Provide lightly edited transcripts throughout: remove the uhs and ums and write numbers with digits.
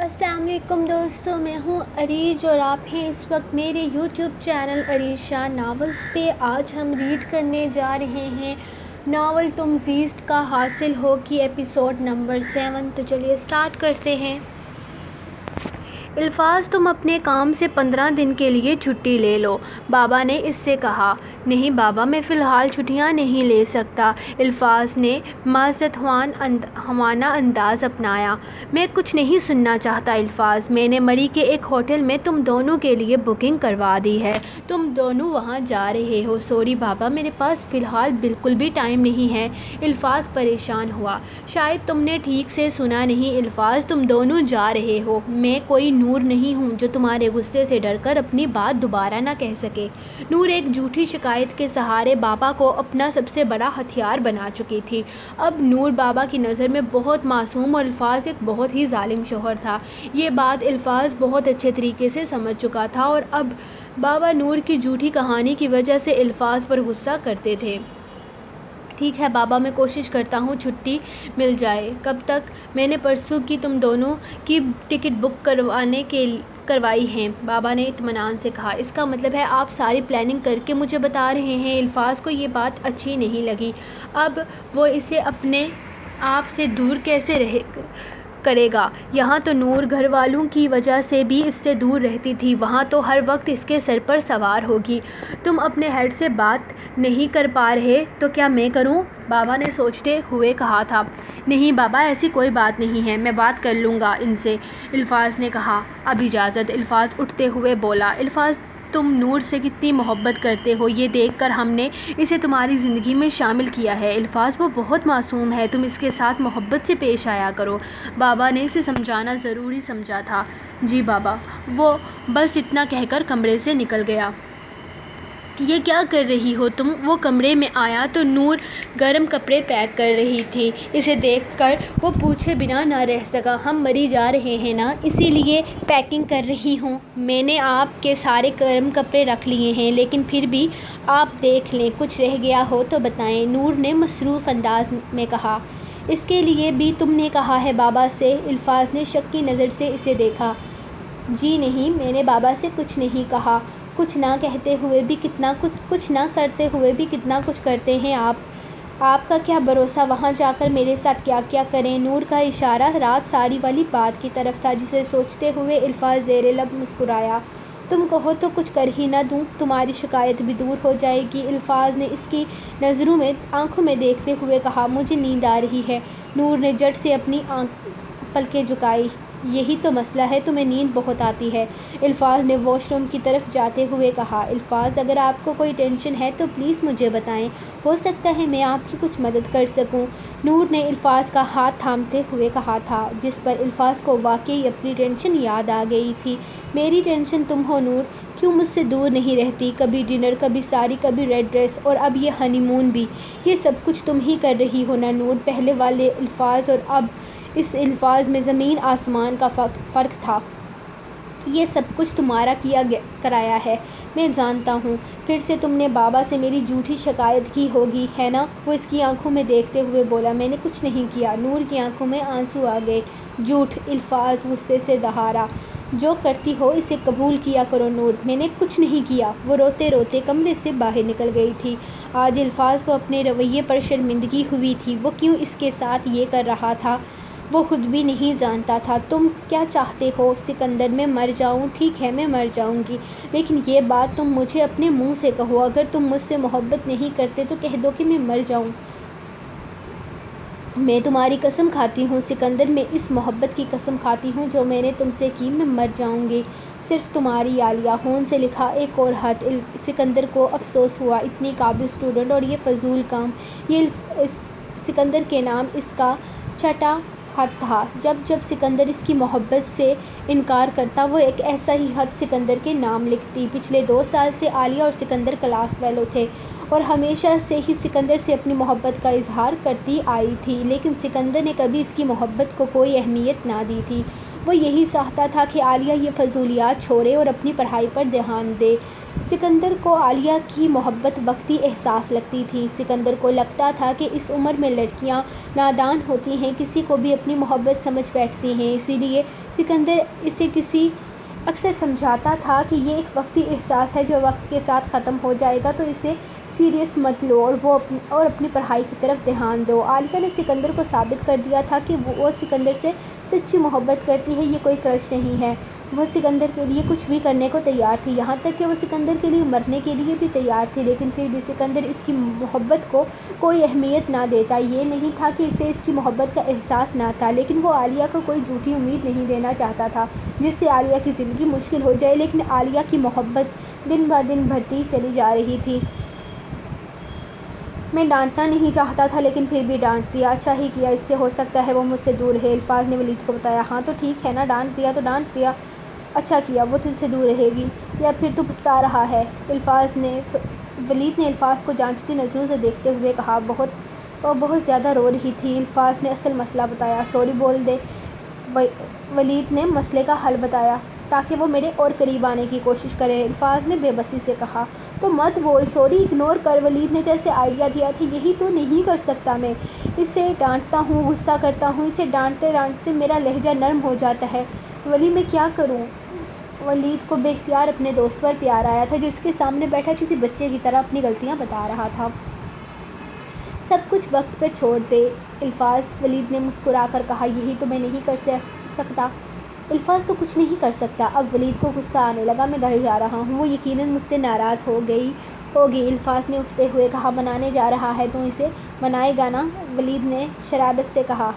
السلام علیکم دوستوں، میں ہوں عریش اور آپ ہیں اس وقت میرے یوٹیوب چینل عریشہ ناولز پہ۔ آج ہم ریڈ کرنے جا رہے ہیں ناول تم زیست کا حاصل ہو کی ایپیسوڈ نمبر 7۔ تو چلیے سٹارٹ کرتے ہیں۔ الفاظ، تم اپنے کام سے 15 دن کے لیے چھٹی لے لو، بابا نے اس سے کہا۔ نہیں بابا، میں فی الحال چھٹیاں نہیں لے سکتا، الفاظ نے معذرت خواہانہ انداز اپنایا۔ میں کچھ نہیں سننا چاہتا الفاظ، میں نے مری کے ایک ہوٹل میں تم دونوں کے لیے بکنگ کروا دی ہے، تم دونوں وہاں جا رہے ہو۔ سوری بابا، میرے پاس فی الحال بالکل بھی ٹائم نہیں ہے، الفاظ پریشان ہوا۔ شاید تم نے ٹھیک سے سنا نہیں الفاظ، تم دونوں جا رہے ہو، میں کوئی نور نہیں ہوں جو تمہارے غصے سے ڈر کر اپنی بات دوبارہ نہ کہہ سکے۔ نور ایک جھوٹی شکایت کے سہارے بابا کو اپنا سب سے بڑا ہتھیار بنا چکی تھی۔ اب نور بابا کی نظر میں بہت معصوم اور الفاظ ایک بہت ہی ظالم شوہر تھا۔ یہ بات الفاظ بہت اچھے طریقے سے سمجھ چکا تھا اور اب بابا نور کی جھوٹی کہانی کی وجہ سے الفاظ پر غصہ کرتے تھے۔ ٹھیک ہے بابا، میں کوشش کرتا ہوں چھٹی مل جائے۔ کب تک؟ میں نے پرسوں کی تم دونوں کی ٹکٹ بک کروائی ہیں، بابا نے اطمینان سے کہا۔ اس کا مطلب ہے آپ ساری پلاننگ کر کے مجھے بتا رہے ہیں؟ الفاظ کو یہ بات اچھی نہیں لگی۔ اب وہ اسے اپنے آپ سے دور کیسے کرے گا؟ یہاں تو نور گھر والوں کی وجہ سے بھی اس سے دور رہتی تھی، وہاں تو ہر وقت اس کے سر پر سوار ہوگی۔ تم اپنے ہیڈ سے بات نہیں کر پا رہے تو کیا میں کروں؟ بابا نے سوچتے ہوئے کہا تھا۔ نہیں بابا، ایسی کوئی بات نہیں ہے، میں بات کر لوں گا ان سے، الفاظ نے کہا۔ اب اجازت، الفاظ اٹھتے ہوئے بولا۔ الفاظ، تم نور سے کتنی محبت کرتے ہو یہ دیکھ کر ہم نے اسے تمہاری زندگی میں شامل کیا ہے۔ الفاظ، وہ بہت معصوم ہے، تم اس کے ساتھ محبت سے پیش آیا کرو، بابا نے اسے سمجھانا ضروری سمجھا تھا۔ جی بابا، وہ بس اتنا کہہ کر کمرے سے نکل گیا۔ یہ کیا کر رہی ہو تم؟ وہ کمرے میں آیا تو نور گرم کپڑے پیک کر رہی تھی۔ اسے دیکھ کر وہ پوچھے بنا نہ رہ سکا۔ ہم مری جا رہے ہیں نا، اسی لیے پیکنگ کر رہی ہوں۔ میں نے آپ کے سارے گرم کپڑے رکھ لیے ہیں، لیکن پھر بھی آپ دیکھ لیں، کچھ رہ گیا ہو تو بتائیں، نور نے مصروف انداز میں کہا۔ اس کے لیے بھی تم نے کہا ہے بابا سے؟ الفاظ نے شک کی نظر سے اسے دیکھا۔ جی نہیں، میں نے بابا سے کچھ نہیں کہا۔ کچھ نہ کہتے ہوئے بھی کتنا کچھ نہ کرتے ہوئے بھی کتنا کچھ کرتے ہیں آپ کا کیا بھروسہ وہاں جا کر میرے ساتھ کیا کیا کریں؟ نور کا اشارہ رات ساری والی بات کی طرف تھا، جسے سوچتے ہوئے الفاظ زیر لب مسکرایا۔ تم کہو تو کچھ کر ہی نہ دوں، تمہاری شکایت بھی دور ہو جائے گی، الفاظ نے اس کی آنکھوں میں دیکھتے ہوئے کہا۔ مجھے نیند آ رہی ہے، نور نے جھٹ سے اپنی پلکیں جھکائیں۔ یہی تو مسئلہ ہے، تمہیں نیند بہت آتی ہے، الفاظ نے واش روم کی طرف جاتے ہوئے کہا۔ الفاظ، اگر آپ کو کوئی ٹینشن ہے تو پلیز مجھے بتائیں، ہو سکتا ہے میں آپ کی کچھ مدد کر سکوں، نور نے الفاظ کا ہاتھ تھامتے ہوئے کہا تھا، جس پر الفاظ کو واقعی اپنی ٹینشن یاد آ گئی تھی۔ میری ٹینشن تم ہو نور، کیوں مجھ سے دور نہیں رہتی؟ کبھی ڈنر، کبھی ساری، کبھی ریڈ ڈریس، اور اب یہ ہنی مون بھی، یہ سب کچھ تم ہی کر رہی ہو نا نور؟ پہلے والے الفاظ اور اب اس الفاظ میں زمین آسمان کا فرق تھا۔ یہ سب کچھ تمہارا کرایا ہے، میں جانتا ہوں۔ پھر سے تم نے بابا سے میری جھوٹی شکایت کی ہوگی، ہے نا؟ وہ اس کی آنکھوں میں دیکھتے ہوئے بولا۔ میں نے کچھ نہیں کیا، نور کی آنکھوں میں آنسو آ گئے۔ جھوٹ، الفاظ غصے سے دہارا۔ جو کرتی ہو اسے قبول کیا کرو نور، میں نے کچھ نہیں کیا۔ وہ روتے روتے کمرے سے باہر نکل گئی تھی۔ آج الفاظ کو اپنے رویے پر شرمندگی ہوئی تھی، وہ کیوں اس کے ساتھ یہ کر رہا تھا، وہ خود بھی نہیں جانتا تھا۔ تم کیا چاہتے ہو سکندر؟ میں مر جاؤں؟ ٹھیک ہے، میں مر جاؤں گی، لیکن یہ بات تم مجھے اپنے منہ سے کہو۔ اگر تم مجھ سے محبت نہیں کرتے تو کہہ دو کہ میں مر جاؤں۔ میں تمہاری قسم کھاتی ہوں سکندر، میں اس محبت کی قسم کھاتی ہوں جو میں نے تم سے کی، میں مر جاؤں گی صرف تمہاری۔ عالیہ ہون سے لکھا ایک اور خط۔ سکندر کو افسوس ہوا، اتنی قابل اسٹوڈنٹ اور یہ فضول کام۔ یہ سکندر کے نام اس کا چھٹا خط تھا۔ جب جب سکندر اس کی محبت سے انکار کرتا، وہ ایک ایسا ہی خط سکندر کے نام لکھتی۔ پچھلے 2 سال سے عالیہ اور سکندر کلاس فیلو تھے اور ہمیشہ سے ہی سکندر سے اپنی محبت کا اظہار کرتی آئی تھی، لیکن سکندر نے کبھی اس کی محبت کو کوئی اہمیت نہ دی تھی۔ وہ یہی چاہتا تھا کہ عالیہ یہ فضولیات چھوڑے اور اپنی پڑھائی پر دھیان دے۔ سکندر کو عالیہ کی محبت وقتی احساس لگتی تھی۔ سکندر کو لگتا تھا کہ اس عمر میں لڑکیاں نادان ہوتی ہیں، کسی کو بھی اپنی محبت سمجھ بیٹھتی ہیں، اسی لیے سکندر اسے اکثر سمجھاتا تھا کہ یہ ایک وقتی احساس ہے جو وقت کے ساتھ ختم ہو جائے گا، تو اسے سیریس مت لو اور اپنی پڑھائی کی طرف دھیان دو۔ عالیہ نے سکندر کو ثابت کر دیا تھا کہ وہ سکندر سے سچی محبت کرتی ہے، یہ کوئی کرش نہیں ہے۔ وہ سکندر کے لیے کچھ بھی کرنے کو تیار تھی، یہاں تک کہ وہ سکندر کے لیے مرنے کے لیے بھی تیار تھی، لیکن پھر بھی سکندر اس کی محبت کو کوئی اہمیت نہ دیتا۔ یہ نہیں تھا کہ اسے اس کی محبت کا احساس نہ تھا، لیکن وہ عالیہ کو کوئی جھوٹی امید نہیں دینا چاہتا تھا جس سے عالیہ کی زندگی مشکل ہو جائے، لیکن عالیہ کی محبت دن بہ دن بڑھتی چلی جا رہی تھی۔ میں ڈانٹنا نہیں چاہتا تھا لیکن پھر بھی ڈانٹ دیا۔ اچھا ہی کیا، اس سے ہو سکتا ہے وہ مجھ سے دور رہے، الفاظ نے ولید کو بتایا۔ ہاں تو ٹھیک ہے نا، ڈانٹ دیا تو ڈانٹ دیا، اچھا کیا، وہ تجھ سے دور رہے گی یا پھر تو پچھتا رہا ہے؟ ولید نے الفاظ کو جانچتی نظروں سے دیکھتے ہوئے کہا۔ وہ بہت زیادہ رو رہی تھی۔ الفاظ نے اصل مسئلہ بتایا۔ سوری بول دے، ولید نے مسئلے کا حل بتایا تاکہ وہ میرے اور قریب آنے کی کوشش کرے، الفاظ نے بے بسی سے کہا۔ تو مت بول، سوری اگنور کر، ولید نے جیسے آئیڈیا دیا تھا یہی تو نہیں کر سکتا میں، اسے ڈانٹتا ہوں، غصہ کرتا ہوں، اسے ڈانٹتے ڈانٹتے میرا لہجہ نرم ہو جاتا ہے، ولی میں کیا کروں؟ ولید کو بے اختیار اپنے دوست پر پیار آیا تھا جو اس کے سامنے بیٹھا کسی بچے کی طرح اپنی غلطیاں بتا رہا تھا۔ سب کچھ وقت پہ چھوڑ دے الفاظ، ولید نے مسکرا کر کہا۔ یہی تو میں نہیں کر سکتا۔ الفاظ تو کچھ نہیں کر سکتا۔ اب ولید کو غصہ آنے لگا۔ میں گھر جا رہا ہوں، وہ یقیناً مجھ سے ناراض ہوگی، الفاظ نے اٹھتے ہوئے کہا۔ منانے جا رہا ہے تو اسے منائے گا نا، ولید نے شرارت سے کہا۔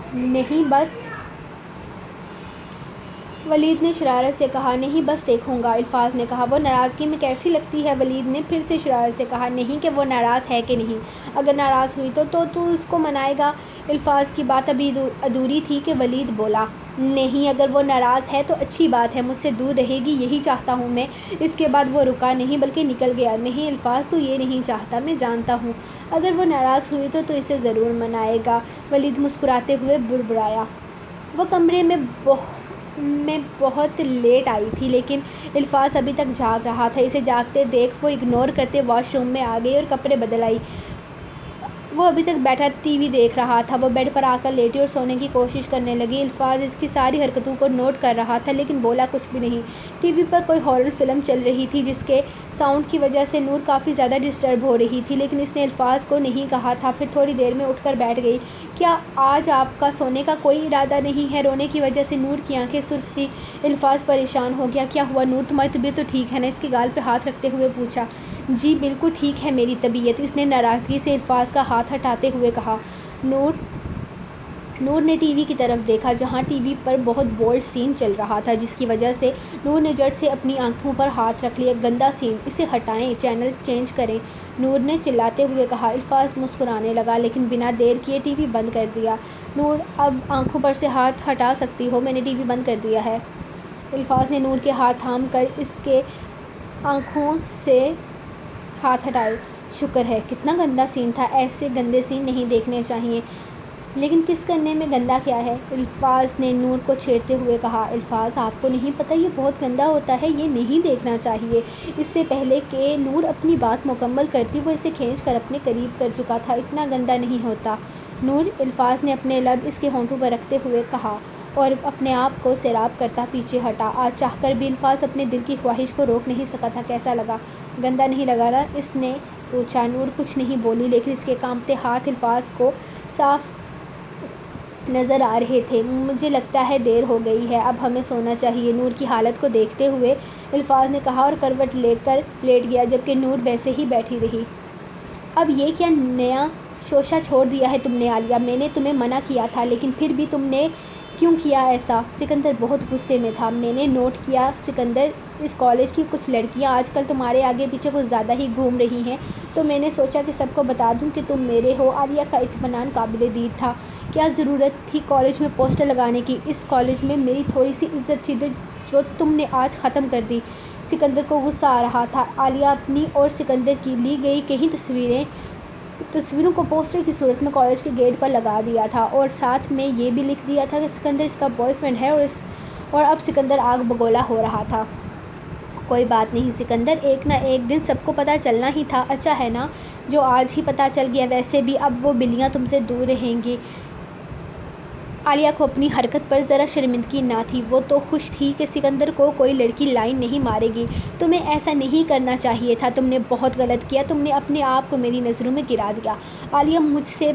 نہیں بس دیکھوں گا، الفاظ نے کہا۔ وہ ناراضگی میں کیسی لگتی ہے؟ ولید نے پھر سے شرارت سے کہا۔ نہیں کہ وہ ناراض ہے کہ نہیں، اگر ناراض ہوئی تو اس کو منائے گا؟ الفاظ کی بات ابھی ادھوری تھی کہ ولید بولا۔ نہیں، اگر وہ ناراض ہے تو اچھی بات ہے، مجھ سے دور رہے گی یہی چاہتا ہوں میں۔ اس کے بعد وہ رکا نہیں بلکہ نکل گیا۔ نہیں الفاظ، تو یہ نہیں چاہتا، میں جانتا ہوں، اگر وہ ناراض ہوئی تو اسے ضرور منائے گا، ولید مسکراتے ہوئے بڑبڑایا۔ وہ کمرے میں بہت لیٹ آئی تھی لیکن الفاظ ابھی تک جاگ رہا تھا۔ اسے جاگتے دیکھ وہ اگنور کرتے واش روم میں آ گئی اور کپڑے بدل آئی۔ وہ ابھی تک بیٹھا ٹی وی دیکھ رہا تھا۔ وہ بیڈ پر آ کر لیٹی اور سونے کی کوشش کرنے لگی۔ الفاظ اس کی ساری حرکتوں کو نوٹ کر رہا تھا لیکن بولا کچھ بھی نہیں۔ ٹی وی پر کوئی ہارر فلم چل رہی تھی جس کے ساؤنڈ کی وجہ سے نور کافی زیادہ ڈسٹرب ہو رہی تھی، لیکن اس نے الفاظ کو نہیں کہا تھا۔ پھر تھوڑی دیر میں اٹھ کر بیٹھ گئی۔ کیا آج آپ کا سونے کا کوئی ارادہ نہیں ہے؟ رونے کی وجہ سے نور کی آنکھیں سرخ تھیں۔ الفاظ پریشان ہو گیا۔ کیا ہوا نور، تمہاری طبیعت تو ٹھیک ہے نا؟ اس کے گال پہ ہاتھ رکھتے ہوئے پوچھا۔ جی بالکل ٹھیک ہے میری طبیعت، اس نے ناراضگی سے الفاظ کا ہاتھ ہٹاتے ہوئے کہا۔ نور نے ٹی وی کی طرف دیکھا جہاں ٹی وی پر بہت بولڈ سین چل رہا تھا جس کی وجہ سے نور نے جھٹ سے اپنی آنکھوں پر ہاتھ رکھ لیا۔ گندا سین، اسے ہٹائیں، چینل چینج کریں، نور نے چلاتے ہوئے کہا۔ الفاظ مسکرانے لگا لیکن بنا دیر کیے ٹی وی بند کر دیا۔ نور، اب آنکھوں پر سے ہاتھ ہٹا سکتی ہو، میں نے ٹی وی بند کر دیا ہے۔ الفاظ نے نور کے ہاتھ تھام کر اس کے آنکھوں سے ہاتھ ہٹائے۔ شکر ہے، کتنا گندا سین تھا، ایسے گندے سین نہیں دیکھنے چاہیے۔ لیکن کس کرنے میں گندا کیا ہے؟ الفاظ نے نور کو چھیڑتے ہوئے کہا۔ الفاظ، آپ کو نہیں پتہ یہ بہت گندا ہوتا ہے، یہ نہیں دیکھنا چاہیے۔ اس سے پہلے کہ نور اپنی بات مکمل کرتی وہ اسے کھینچ کر اپنے قریب کر چکا تھا۔ اتنا گندا نہیں ہوتا نور، الفاظ نے اپنے لب اس کے ہونٹوں پر رکھتے ہوئے کہا اور اپنے آپ کو سیراب کرتا پیچھے ہٹا۔ آج چاہ کر بھی الفاظ اپنے دل کی خواہش کو روک نہیں سکا تھا۔ کیسا لگا؟ گندا نہیں لگا نا؟ اس نے پوچھا۔ نور کچھ نہیں بولی لیکن اس کے کانپتے ہاتھ الفاظ کو صاف نظر آ رہے تھے۔ مجھے لگتا ہے دیر ہو گئی ہے، اب ہمیں سونا چاہیے، نور کی حالت کو دیکھتے ہوئے الفاظ نے کہا اور کروٹ لے کر لیٹ گیا جبکہ نور ویسے ہی بیٹھی رہی۔ اب یہ کیا نیا شوشہ چھوڑ دیا ہے تم نے عالیہ؟ میں نے تمہیں منع کیا تھا لیکن پھر بھی تم نے کیوں کیا ایسا؟ سکندر بہت غصے میں تھا۔ میں نے نوٹ کیا سکندر، اس کالج کی کچھ لڑکیاں آج کل تمہارے آگے پیچھے کچھ زیادہ ہی گھوم رہی ہیں تو میں نے سوچا کہ سب کو بتا دوں کہ تم میرے ہو۔ عالیہ کا اطمینان قابل دید تھا۔ کیا ضرورت تھی کالج میں پوسٹر لگانے کی؟ اس کالج میں میری تھوڑی سی عزت تھی جو تم نے آج ختم کر دی۔ سکندر کو غصہ آ رہا تھا۔ عالیہ اپنی اور سکندر کی لی گئی کئی تصویروں کو پوسٹر کی صورت میں کالج کے گیٹ پر لگا دیا تھا اور ساتھ میں یہ بھی لکھ دیا تھا کہ سکندر اس کا بوائے فرینڈ ہے اور اب سکندر آگ بگولا ہو رہا تھا۔ کوئی بات نہیں سکندر، ایک نہ ایک دن سب کو پتہ چلنا ہی تھا۔ اچھا ہے نا جو آج ہی پتہ چل گیا، ویسے بھی اب وہ بلیاں تم سے دور رہیں گی۔ عالیہ کو اپنی حرکت پر ذرا شرمندگی نہ تھی، وہ تو خوش تھی کہ سکندر کو کوئی لڑکی لائن نہیں مارے گی۔ تمہیں ایسا نہیں کرنا چاہیے تھا، تم نے بہت غلط کیا، تم نے اپنے آپ کو میری نظروں میں گرا دیا۔ عالیہ مجھ سے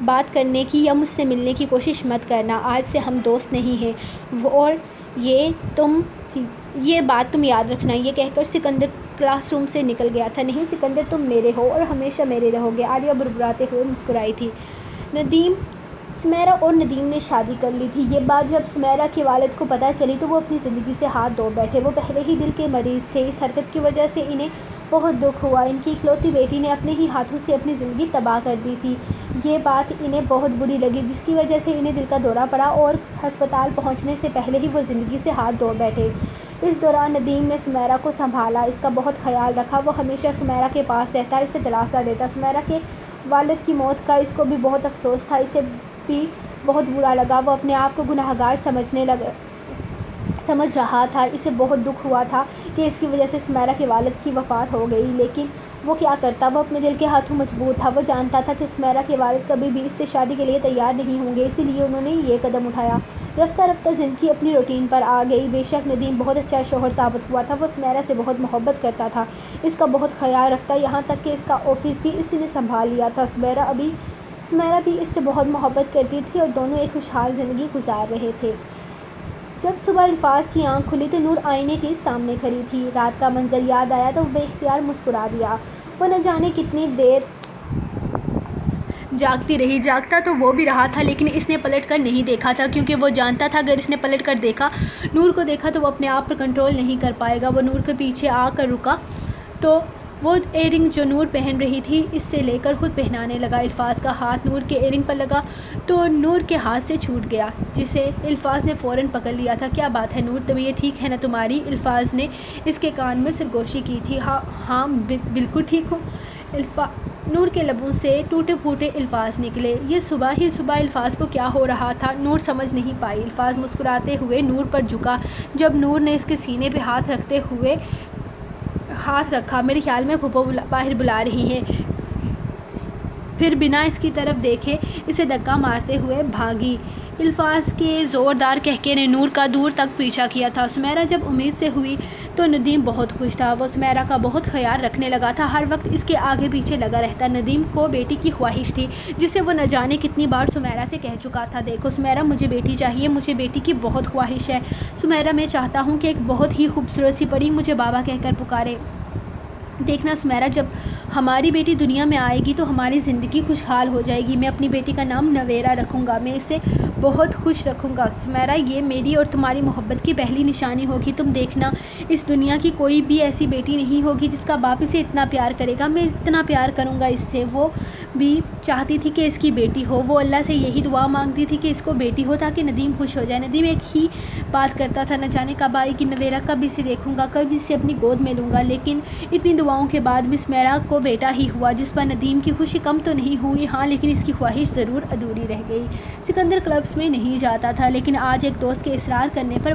بات کرنے کی یا مجھ سے ملنے کی کوشش مت کرنا، آج سے ہم دوست نہیں ہیں، اور یہ بات تم یاد رکھنا۔ یہ کہہ کر سکندر کلاس روم سے نکل گیا تھا۔ نہیں سکندر، تم میرے ہو اور ہمیشہ میرے رہو گے، عالیہ بربراتے ہوئے مسکرائی تھی۔ سمیرہ اور ندیم نے شادی کر لی تھی۔ یہ بات جب سمیرہ کے والد کو پتہ چلی تو وہ اپنی زندگی سے ہاتھ دھو بیٹھے۔ وہ پہلے ہی دل کے مریض تھے، اس حرکت کی وجہ سے انہیں بہت دکھ ہوا۔ ان کی اکلوتی بیٹی نے اپنے ہی ہاتھوں سے اپنی زندگی تباہ کر دی تھی۔ یہ بات انہیں بہت بری لگی، جس کی وجہ سے انہیں دل کا دورہ پڑا اور ہسپتال پہنچنے سے پہلے ہی وہ زندگی سے ہاتھ دھو بیٹھے۔ اس دوران ندیم نے سمیرہ کو سنبھالا، اس کا بہت خیال رکھا۔ وہ ہمیشہ سمیرہ کے پاس رہتا، اسے دلاسا دیتا۔ سمیرہ کے والد کی موت کا اس کو بھی بہت افسوس تھا، اسے بھی بہت برا لگا۔ وہ اپنے آپ کو گنہگار سمجھ رہا تھا، اسے بہت دکھ ہوا تھا کہ اس کی وجہ سے سمیرہ کے والد کی وفات ہو گئی، لیکن وہ کیا کرتا، وہ اپنے دل کے ہاتھوں مجبور تھا۔ وہ جانتا تھا کہ سمیرہ کے والد کبھی بھی اس سے شادی کے لیے تیار نہیں ہوں گے، اسی لیے انہوں نے یہ قدم اٹھایا۔ رفتہ رفتہ زندگی اپنی روٹین پر آ گئی۔ بے شک ندیم بہت اچھا شوہر ثابت ہوا تھا، وہ سمیرہ سے بہت محبت کرتا تھا، اس کا بہت خیال رکھتا، یہاں تک کہ اس کا آفس بھی اس نے سنبھال لیا تھا۔ سمیرہ بھی اس سے بہت محبت کرتی تھی اور دونوں ایک خوشحال زندگی گزار رہے تھے۔ جب صبح الفاظ کی آنکھ کھلی تو نور آئینے کے سامنے کھڑی تھی۔ رات کا منظر یاد آیا تو بے اختیار مسکرا دیا۔ وہ نہ جانے کتنی دیر جاگتی رہی، جاگتا تو وہ بھی رہا تھا لیکن اس نے پلٹ کر نہیں دیکھا تھا، کیونکہ وہ جانتا تھا اگر اس نے پلٹ کر نور کو دیکھا تو وہ اپنے آپ پر کنٹرول نہیں کر پائے گا۔ وہ نور کے پیچھے آ کر رکا تو وہ ایئر رنگ جو نور پہن رہی تھی اس سے لے کر خود پہنانے لگا۔ الفاظ کا ہاتھ نور کے ایئر رنگ پر لگا تو نور کے ہاتھ سے چھوٹ گیا، جسے الفاظ نے فوراً پکڑ لیا تھا۔ کیا بات ہے نور، طبیعت ٹھیک ہے نا تمہاری؟ الفاظ نے اس کے کان میں سرگوشی کی تھی۔ ہاں بالکل ٹھیک ہوں۔ نور کے لبوں سے ٹوٹے پھوٹے الفاظ نکلے۔ یہ صبح ہی صبح الفاظ کو کیا ہو رہا تھا، نور سمجھ نہیں پائی۔ الفاظ مسکراتے ہوئے نور پر جھکا۔ جب نور نے اس کے سینے پہ ہاتھ رکھا، میرے خیال میں پھوپھو باہر بلا رہی ہیں، پھر بنا اس کی طرف دیکھے اسے دھکا مارتے ہوئے بھاگی۔ الفاظ کے زوردار قہقہے نے نور کا دور تک پیچھا کیا تھا۔ سمیرہ جب امید سے ہوئی تو ندیم بہت خوش تھا، وہ سمیرہ کا بہت خیال رکھنے لگا تھا، ہر وقت اس کے آگے پیچھے لگا رہتا۔ ندیم کو بیٹی کی خواہش تھی جسے وہ نہ جانے کتنی بار سمیرہ سے کہہ چکا تھا، دیکھو سمیرہ مجھے بیٹی چاہیے، مجھے بیٹی کی بہت خواہش ہے سمیرہ، میں چاہتا ہوں کہ ایک بہت ہی خوبصورت سی پری مجھے بابا کہہ کر پکارے۔ دیکھنا سمیرہ، جب ہماری بیٹی دنیا میں آئے گی تو ہماری زندگی خوشحال ہو جائے گی، میں اپنی بیٹی کا نام نویرا رکھوں گا، میں اسے بہت خوش رکھوں گا۔ سمیرہ، یہ میری اور تمہاری محبت کی پہلی نشانی ہوگی، تم دیکھنا اس دنیا کی کوئی بھی ایسی بیٹی نہیں ہوگی جس کا باپ اسے اتنا پیار کرے گا، میں اتنا پیار کروں گا اس سے۔ وہ بھی چاہتی تھی کہ اس کی بیٹی ہو، وہ اللہ سے یہی دعا مانگتی تھی کہ اس کو بیٹی ہو تاکہ ندیم خوش ہو جائے۔ ندیم ایک ہی بات کرتا تھا، نہ جانے کب آئے گی نویرا، کب اسے دیکھوں گا، کب اسے اپنی گود میں لوں گا، لیکن اتنی دعاؤں کے بعد بھی سمیرہ کو بیٹا ہی ہوا، جس پر ندیم کی خوشی کم تو نہیں ہوئی، ہاں لیکن اس کی خواہش ضرور ادھوری رہ گئی۔ سکندر کلبس میں نہیں جاتا تھا، لیکن آج ایک دوست کے اصرار کرنے پر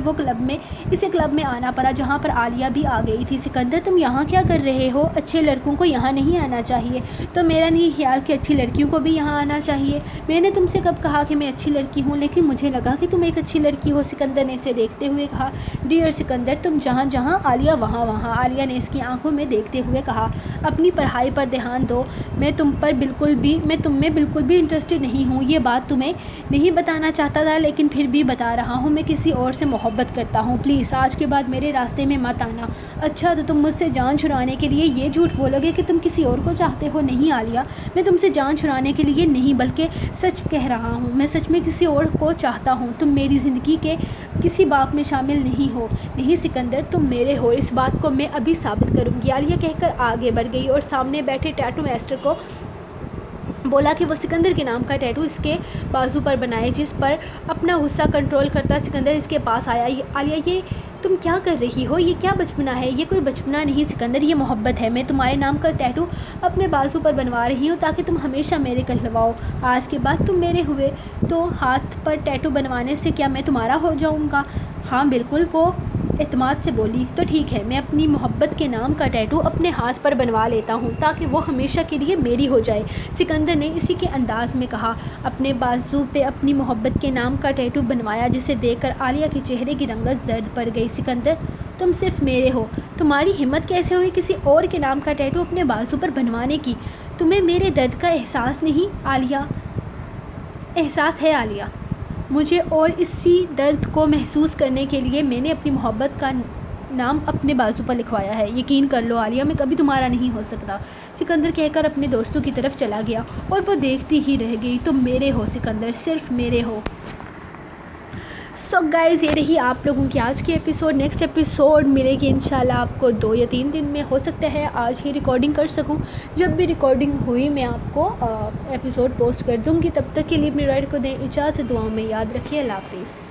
اسے کلب میں آنا پڑا، جہاں پر عالیہ بھی آ گئی تھی۔ سکندر، تم یہاں کیا کر رہے ہو؟ اچھے لڑکوں کو یہاں نہیں آنا چاہیے۔ تو میرا نہیں خیال کہ اچھی لڑکیوں کو بھی یہاں آنا چاہیے؟ میں نے تم سے کب کہا کہ میں اچھی لڑکی ہوں؟ لیکن مجھے لگا کہ تم ایک اچھی لڑکی ہو، سکندر نے اسے دیکھتے ہوئے کہا۔ ڈیئر سکندر، تم جہاں جہاں، عالیہ وہاں وہاں، عالیہ نے اس کی آنکھوں میں دیکھتے ہوئے کہا۔ اپنی پڑھائی پر دھیان دو، میں تم میں بالکل بھی انٹرسٹڈ نہیں ہوں۔ یہ بات تمہیں نہیں بتانا چاہتا تھا لیکن پھر بھی بتا رہا ہوں، میں کسی اور سے محبت کرتا ہوں، پلیز آج کے بعد میرے راستے میں مت آنا۔ اچھا تو تم مجھ سے جان چھڑانے کے لیے یہ جھوٹ بولو گے کہ تم کسی اور کو چاہتے ہو؟ نہیں عالیہ، میں تم سے جان چھڑانے کے لیے نہیں بلکہ سچ کہہ رہا ہوں، میں سچ میں کسی اور کو چاہتا ہوں، تم میری زندگی کے کسی باپ میں شامل نہیں ہو۔ نہیں سکندر، تم میرے ہو، اس بات کو میں ابھی ثابت کروں گی، عالیہ کہہ کر آگے بڑھ گئی اور سامنے بیٹھے ٹیٹو ماسٹر کو بولا کہ وہ سکندر کے نام کا ٹیٹو اس کے بازو پر بنائے۔ جس پر اپنا غصہ کنٹرول کرتا سکندر اس کے پاس آیا۔ عالیہ، یہ تم کیا کر رہی ہو؟ یہ کیا بچپنا ہے؟ یہ کوئی بچپنا نہیں سکندر، یہ محبت ہے، میں تمہارے نام کا ٹیٹو اپنے بازو پر بنوا رہی ہوں تاکہ تم ہمیشہ میرے کہلواؤ۔ آج کے بعد تم میرے ہوئے تو ہاتھ پر ٹیٹو بنوانے سے کیا میں تمہارا ہو جاؤں گا؟ ہاں بالکل، وہ اعتماد سے بولی۔ تو ٹھیک ہے، میں اپنی محبت کے نام کا ٹیٹو اپنے ہاتھ پر بنوا لیتا ہوں تاکہ وہ ہمیشہ کے لیے میری ہو جائے، سکندر نے اسی کے انداز میں کہا۔ اپنے بازو پہ اپنی محبت کے نام کا ٹیٹو بنوایا جسے دیکھ کر عالیہ کے چہرے کی رنگت زرد پڑ گئی۔ سکندر، تم صرف میرے ہو، تمہاری ہمت کیسے ہوئی کسی اور کے نام کا ٹیٹو اپنے بازو پر بنوانے کی؟ تمہیں میرے درد کا احساس نہیں عالیہ؟ احساس ہے عالیہ مجھے، اور اسی درد کو محسوس کرنے کے لیے میں نے اپنی محبت کا نام اپنے بازو پر لکھوایا ہے۔ یقین کر لو عالیہ، میں کبھی تمہارا نہیں ہو سکتا، سکندر کہہ کر اپنے دوستوں کی طرف چلا گیا، اور وہ دیکھتی ہی رہ گئی۔ تم میرے ہو سکندر، صرف میرے ہو۔ سو گائز، یہ رہی آپ لوگوں کی آج کی ایپیسوڈ۔ نیکسٹ ایپیسوڈ ملے گی انشاءاللہ آپ کو 2 یا 3 دن میں، ہو سکتا ہے آج ہی ریکارڈنگ کر سکوں۔ جب بھی ریکارڈنگ ہوئی میں آپ کو ایپیسوڈ پوسٹ کر دوں گی۔ تب تک کے لیے اپنی رائڈ کو دیں اجازت، دعاؤں میں یاد رکھیے۔ اللہ حافظ۔